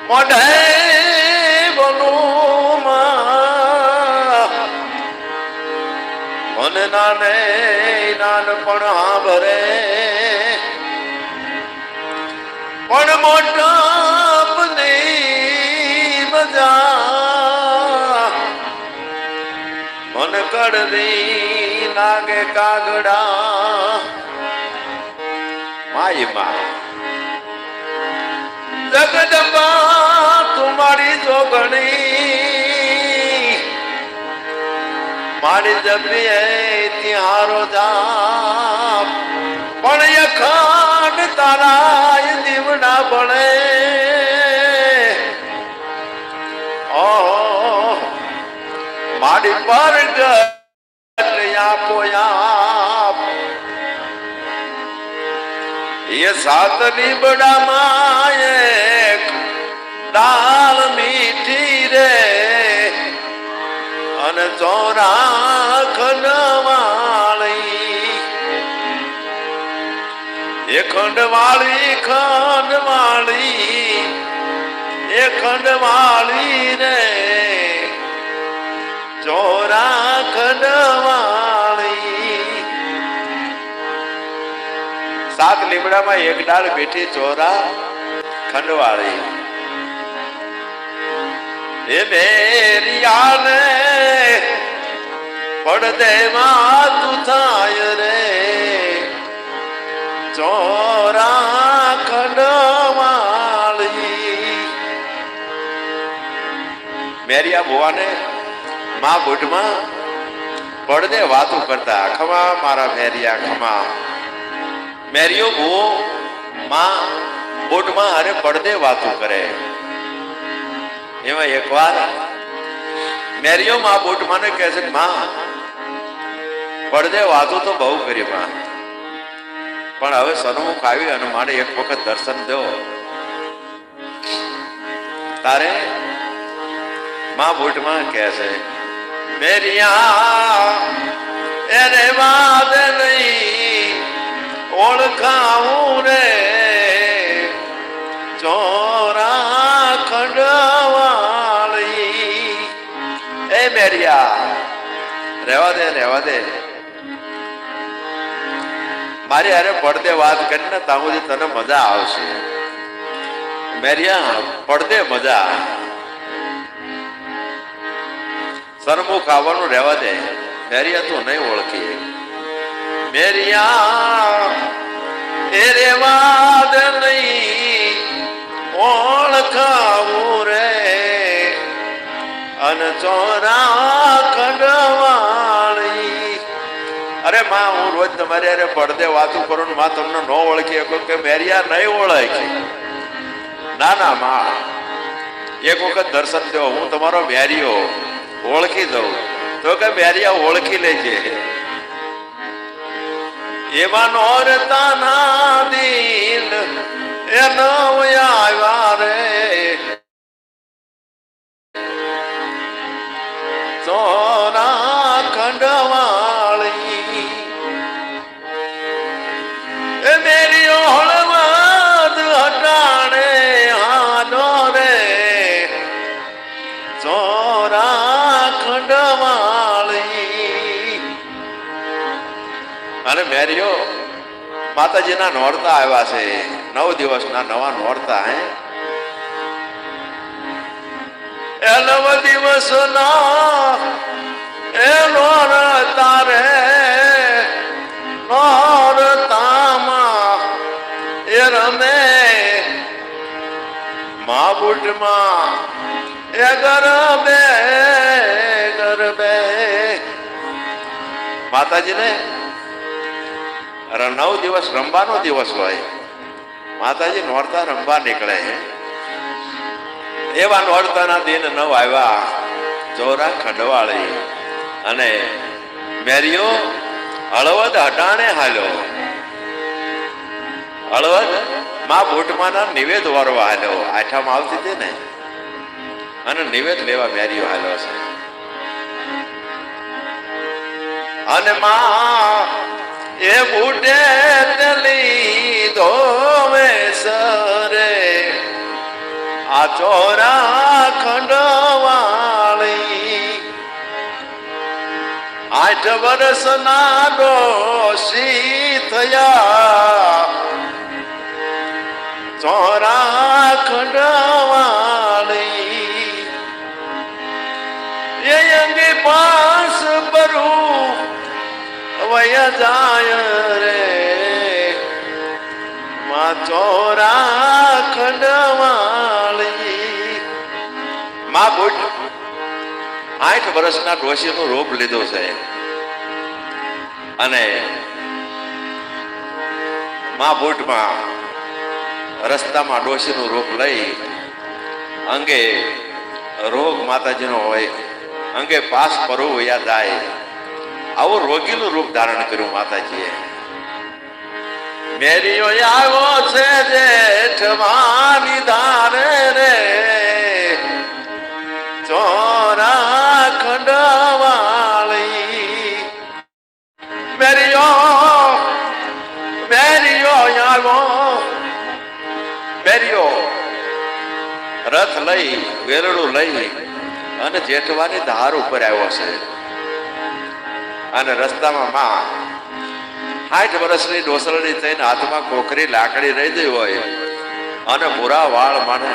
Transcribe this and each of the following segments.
મોઢે બોલું મને નાને નાનપણ ભરે પણ મોટાપની મજા મન કડવી લાગે કાગડા માયમાં જગદંબા તુમારી જોગણી મારી જપીએ ત્યારો જાપ પણ અખાંડ તારા દીવડા બળે મારી પર આપો આપ ये सात निबड़ा मायक दाल मीठी रे अन चौरा खंडवाली ये खंडवाली रे चौरा खंडवाली सात લીમડામાં એક ડાળ બેઠી ચોરા ખંડવાળી એ મેરિયાને પડદેમાં તું થાય રે ચોરા ખંડવાળી મેરિયા ભુવાને માં બુઢમાં પડદે વાતું કરતા ખમા મારા મેરિયા ખમા મેરિયો ભૂવો માં બોટમાં અરે પડદે વાતું કરે એમાં એકવાર મેરિયો માં બોટમાં ને કહે છે માં પડદે વાતું તો બહુ કરી માં પણ હવે સન્મુખ આવી અને મારે એક વખત દર્શન દો તારે માં બોટમાં કહે છે મેરિયા એને વાદ નહીં ઓળખાવું રે ચોરા ખંડવાળી એ મેરિયા રહેવા દે મારી અરે પડદે વાત કરીને તામુજી તને મજા આવશે મેરિયા પડદે મજા સન્મુખ આવવાનું રહેવા દે મેરિયા તું નહીં ઓળખી મેરિયા એ રેવાદ નહીં ઓળખાવું રે અન ચોરા ખંડવાળી અરે માં હું રોજ તમારે અરે પડદે વાતું કરું ને માં તમને ન ઓળખી શકો કે મેરિયા નહીં ઓળખી ના માં એક વખત દર્શન દો હું તમારો મેરિયો ઓળખી દઉં તો કે મેરિયા ઓળખી લેજે એવા નોરતા ના દિલ એ નવ્યા રે ચોરા ખંડવાળી એ મેરી હળવાદ હટાણે હાનો રે ચોરા ખંડવાળી અને મેરિયો માતાજીના નોરતા આવ્યા છે 9 દિવસના નવા નોરતા હે એ 9 દિવસના એ નોરતા રે નોરતામાં એ રમે મા બુટમાં એ ગરબે માતાજીને 9 દિવસ રમવાનો દિવસ હોય માતાજી નોરતા રમવા નીકળે એવા નોરતાના દિન 9 આવ્યા ચોરા ખંડવાળી અને મેરિયો હળવદ હટાણે હાલ્યો હળવદ માં બુટમાના નિવેદ વારવા હાલ્યો આઠામાં આવતી હતી ને અને નિવેદ લેવા મેરિયો હાલ્યો છે અને માં એ બુટે તલી ધોવે સરે આ ચોરા ખંડવાળી 8 વર્ષના ડોશી થયા ચોરા ખંડવાળી એ અંગે પાસ ભરું વયા જાય રે માં ચોરા ખંડવાળી માં બુટ 8 વર્ષના ડોશીનું રૂપ લીધું છે અને માં બુટમાં રસ્તામાં ડોશીનું રૂપ લઈ અંગે રોગ માતાજીનો હોય અંગે પાસ પરવું યાદ જાય આવું રોગીનું રૂપ ધારણ કર્યું માતાજીએ મેરીઓ આવ્યો છે જેઠવાની ધારે રે ચોરા ખંડવાળી મેરીઓ આવ્યો મેરીઓ રથ લઈ વેરડું લઈ અને જેઠવાની ધાર ઉપર આવ્યો છે અને રસ્તામાં માં 8 વર્ષની ડોસરડી થઈને હાથમાં કોકરી લાકડી રહી ગઈ હોય અને ભૂરા વાળ માને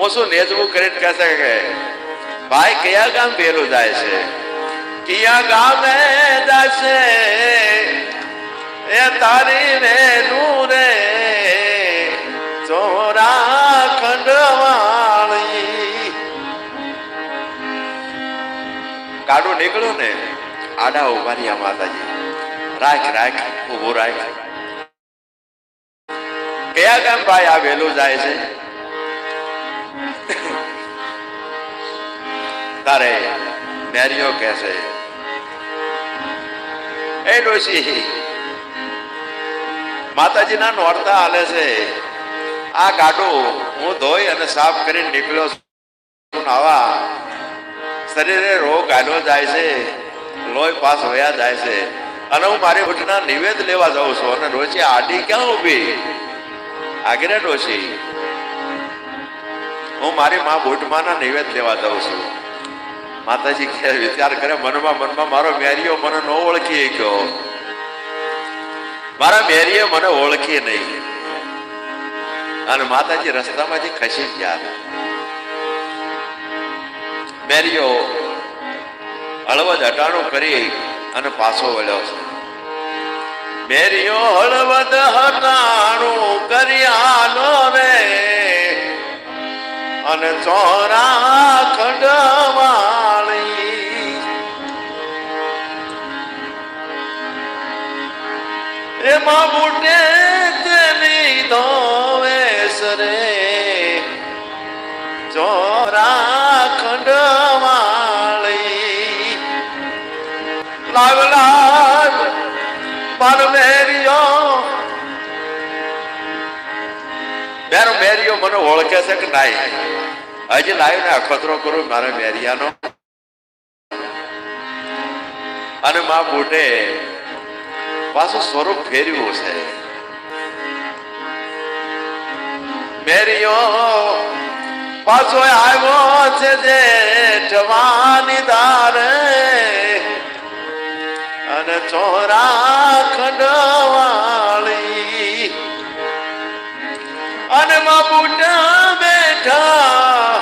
ઓછું નેજવું કરીને કહેશે કે ભાઈ કયા ગામ પેલું જાય છે કયા ગામે જશે એ તારી વેલું રે ચોરા ખંડવાળી કાઢું નીકળ્યું ને આડા ઉભા રહ્યા માતાજી રાખ ઉભું રાખ કયા ગામ ભાઈ આ વેલું જાય છે તારે મેરીઓ કહે છે એ ડોશી માતાજીના નોરતા હાલે છે આ ગાડું હું ધોઈ અને સાફ કરીને નીકળ્યો છું આવા શરીરે રોગ હાલ્યો જાય છે લોહી પાસ વયા જાય છે અને હું મારી ભૂટના નિવેદ લેવા જાઉં છું અને ડોશી આડી ક્યાં ઉભી આગળ ડોશી હું મારી માં ભૂટમાના નિવેદ લેવા જાઉં છું માતાજી વિચાર કરે મનમાં મારો મેરીઓ મને ન ઓળખી ગયો મારા મેરીએ મને ઓળખી નહીં અને માતાજી રસ્તામાંથી ખસી ગયા મેરીઓ હળવદ હટાણું કરી અને પાછો વળ્યો છે મેરીઓ હળવદ હટાણું કરી આલો રે અને ચોરા ખંડવાળી એમાં બુટે તેની ધોવેશ રે ચોરા ખંડવાળી લાગ મારો મેરીઓ મને ઓળખે છે કે નહીં હજી લાવ્યો ને અખતરો કરું મારા મેરિયાનો અને માં બુટે પાછું સ્વરૂપ ફેર્યું છે મેરીઓ પાછો આવ્યો છે જેઠવાની ધારે અને ચોરા ખંડવાળી અને માં બુટા બેઠા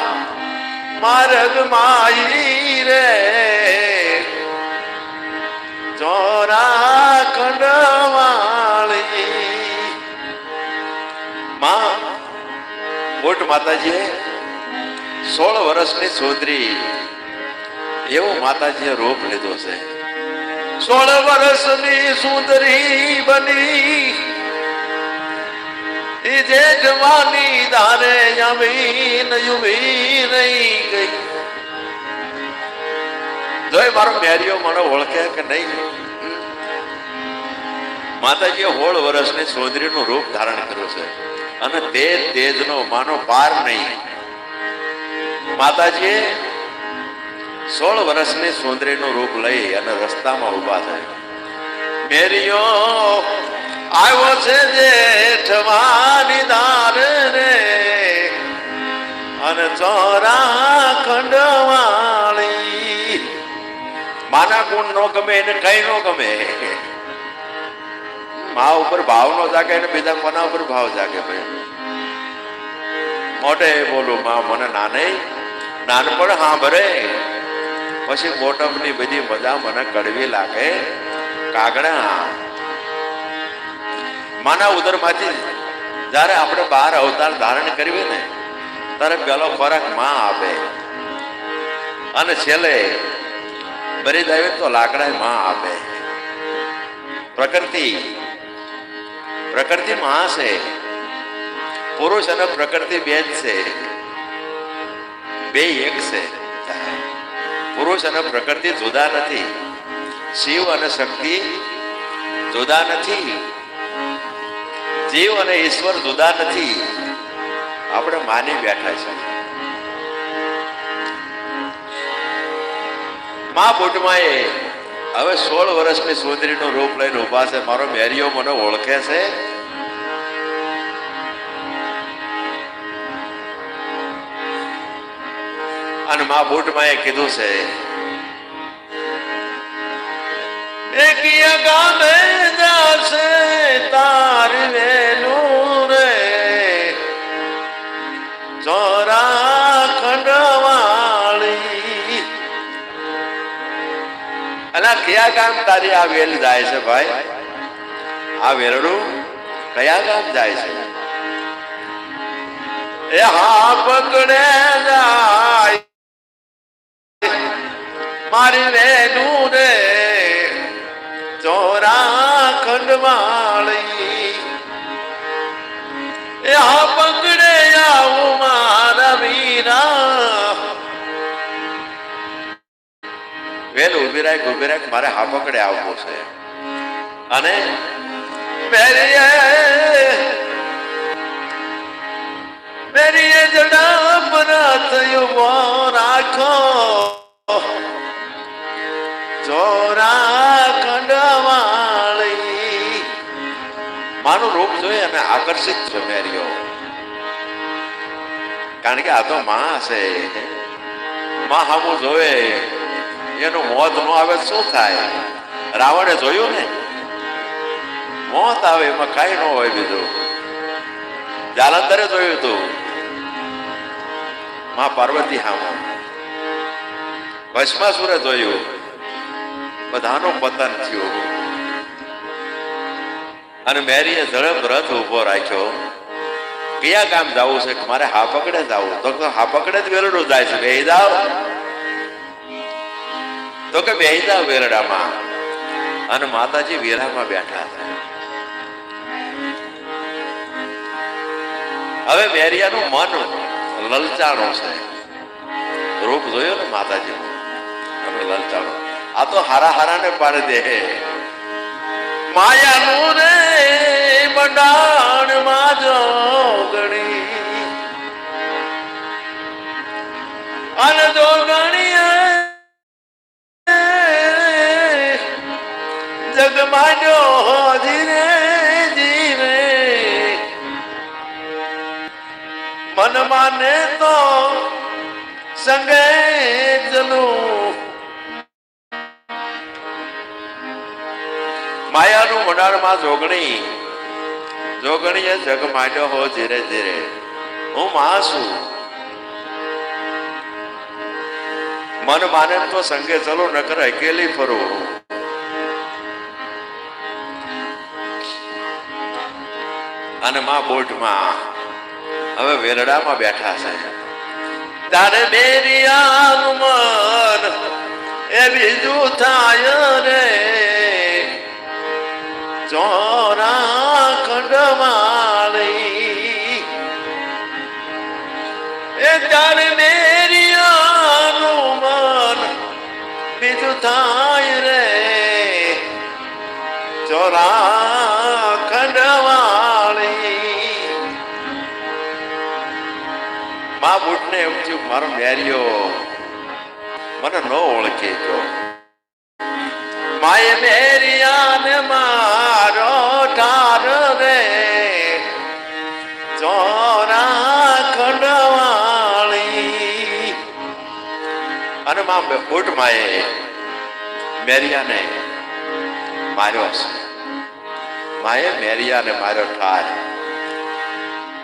માર્ગ માઈ રે ચોરા ખંડવાળી માં મોટ માતાજીએ 16 વર્ષની સોદરી એવું માતાજીએ રૂપ લીધો છે 16 વર્ષની સુંદરી બની જેઠવાની ધારે જમીન ઉભી રહી ગઈ જોઈ મારો મેરીઓ મને ઓળખે કે નહીં માતાજીએ 16 વર્ષની સોદરીનું રૂપ ધારણ કર્યું છે અને તેજનો માનો પાર નહીં માતાજીએ 16 વર્ષની સુંદરીનું રૂપ લઈ અને રસ્તામાં ઉભા થાય મેરીઓ આવ્યો છે જેઠવાની ધારે ચોરા ખંડવાળી. માના ગુણ નો ગમે એને કઈ નો ગમે. મા ઉપર ભાવ નો જાગે ને બીજા કોના ઉપર ભાવ જાગે? ભાઈ મોટે બોલું માં મને નાનપણ સાંભળે પછી મોટપની બધી મજા મને કડવી લાગે. કાગડા માના ઉદરમાંથી જયારે આપણે 12 અવતાર ધારણ કરીએ ને ત્યારે પેલો ખોરાક માં આપે અને છેલ્લે બરી જાય તો લાકડા માં આપે. પ્રકૃતિ માં છે. પુરુષ અને પ્રકૃતિ બે જ છે, બે એક છે. પુરુષ અને પ્રકૃતિ જુદા નથી, શિવ અને શક્તિ જુદા નથી, જીવ અને ઈશ્વર જુદા નથી. આપણે માની બેઠા છે. મા બુટમાએ હવે 16 વર્ષની સુંદરીનું રૂપ લઈને ઉભા છે. મારો મેરિયો મને ઓળખે છે. અને મા બુટમાએ કીધું છે એકિયા ગામે જાશે તાર વેલું રે ચોરા ખંડવાળી. અલા કયા ગામ તારી આ વેલ જાય છે ભાઈ? આ વેલડું કયા ગામ જાય છે? એ હા પકડે જાય મારી વેલું રે ચોરા ખંડવાળી. એ હા પકડે આવું મારા વીરા. વેલ ઉભી રાખ મારે હા પકડે આવવું છે. અને મેરી જડા પર થયું રાખો ચોરા ખંડવાળી. માનું રૂપ જોઈ અને આકર્ષિત છે મેરિયો. કારણ કે આ તો માં છે. માં હામું જોવે એનું મોત ન આવે શું થાય? રાવણે જોયું ને, મોત આવે એમાં કઈ ન હોય બીજું. જાલંધરે જોયું હતું માં પાર્વતી હામું. ભસ્માસુરે જોયું, બધાનો પતન થયું. અને મેરીએ ઝડપ રથ ઉભો રાખ્યો. કયા ગામ જવું છે? મારે હા પકડે જવું. તો હા પકડે જ વેરડું જાય છે. બેહી જાવ તો કે બેહી જાવ વેરડામાં. અને માતાજી વેરામાં બેઠા હતા. હવે મેરિયાનું મન લલચાણું છે. રૂપ જોયો ને માતાજી લલચાણું. આ તો હારા ને પાડી દે. માયાનું રે બંડાણ માં જોગણી અને જોગણી જગમાં જો ધીરે ધીરે મન માને તો સંગે ચલું. માયાનું મંડાણમાં જોગણી એ જગ માંડ્યો હો ધીરે ધીરે. હું માં છું. મન માને તો સંગે ચલો નકર અકેલી ફરું. અને માં બોટમાં હવે વેરડામાં બેઠા છે. તારે મેરિયાનું મન એ બીજું થાય રે ચોરા ખંડવાળી. એ તારે મેરિયાનું મન બીજું થાય રે ચોરા ખંડવાળી. મા બુટને એમ થયું મારો મેરિયો મને ન ઓળખે ગયો. માએ મેરિયાને મારો ઠાર રે ચોરા ખંડવાળી. અને માં બુટ માએ મેરિયાને માર્યો છે. માએ મેરિયાને માર્યો ઠાર.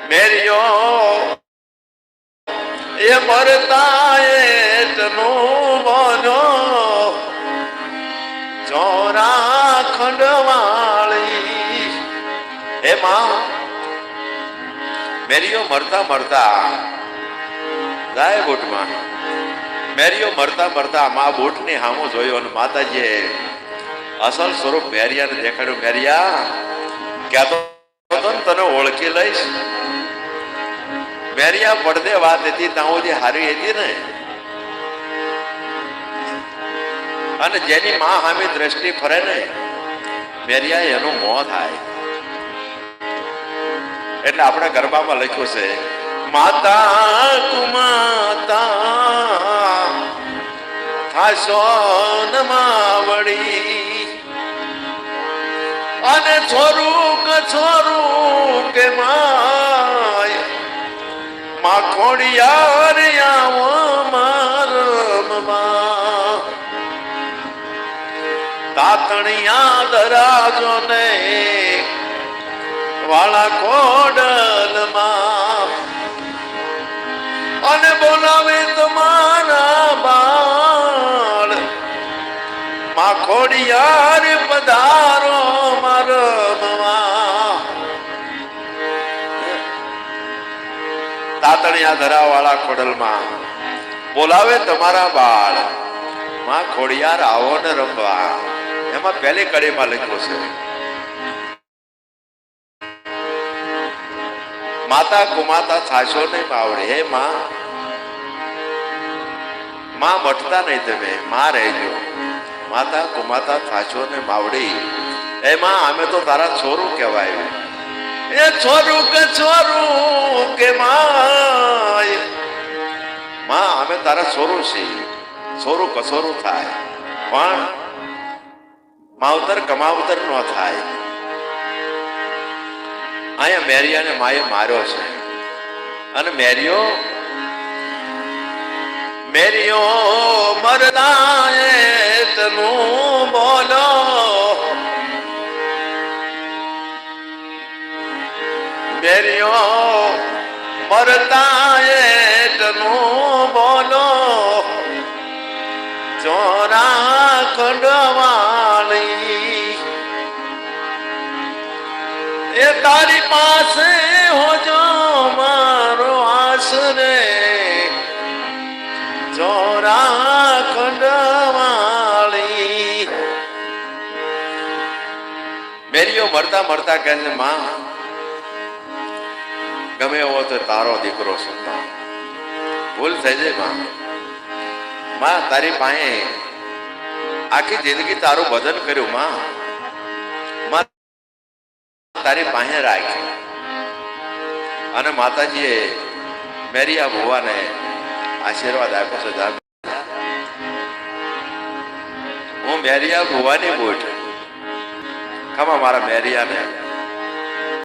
મેરિયો એ મરતા એટલું બોલો ચોરા ખંડવાળી. હે માં, મેરિયો મરતા મરતા જાય બુટમાં. મેરિયો મરતા મરતા માં બુટની હામું જોયો અને માતાજીએ અસલ સ્વરૂપ મેરિયાને દેખાડ્યું. મેરિયા, કહેતો હતો ને તને ઓળખી લઈશ. મેરિયા પડદે વાત હતી ત્યાં સુધી હારી હતી ને, અને જેની માં સામે દ્રષ્ટિ ફરે ને મેરિયા એનું મોં થાય. એટલે આપણે ગરબામાં લખ્યું છે, માતા કુમાતા થાશો ન માવડી, અને છોરું કે માય માં ખોડિયાર આવો મારમમાં. તાતણિયા દરાજો ને વાળા કોડલમાં, અને બોલાવે તમારા બાળ માં ખોડિયાર પધારો મારમમાં. તાતણિયા ધરા વાળા ખોડલમાં બોલાવે તમારા બાળ માં ખોડિયાર આવો ને રમવા. એમાં પહેલી કડીમાં લખ્યું છે, માતા કુમાતા થાશો નહીં માવડે. હે માં, માં મટતા નહીં તમે, માં રહેજો. માતા કુમાતા થાશો ને માવડી. એમાં અમે તો તારા છોરું કહેવાય. એ છોરું કે માય માં, અમે તારા છોરું છીએ. છોરું કસોરું થાય પણ માવતર કમાવતર ન થાય. અહીંયા મેરિયાને માએ માર્યો છે. અને મેરિયો મરતા એટલું બોલો મેરિયો મરતા એટલું બોલો ચોરા ખંડવાળી. એ તારી પાસે હોજો મારો આશરે ચોરા ખંડવાળી. મેરિયો મરતા મરતા કહે છે, માં ગમે એવો તો તારો દીકરો સંતાન, ભૂલ થઈ જાય માં. તારી પાસે આખી જિંદગી તારું ભજન કર્યું માં, તારી પાસે રાખી. અને માતાજીએ મેરિયા ભુવાને આશીર્વાદ આપ્યો છે, હું મેરિયા ભુવાની બુટ ખમા મારા મેરિયાને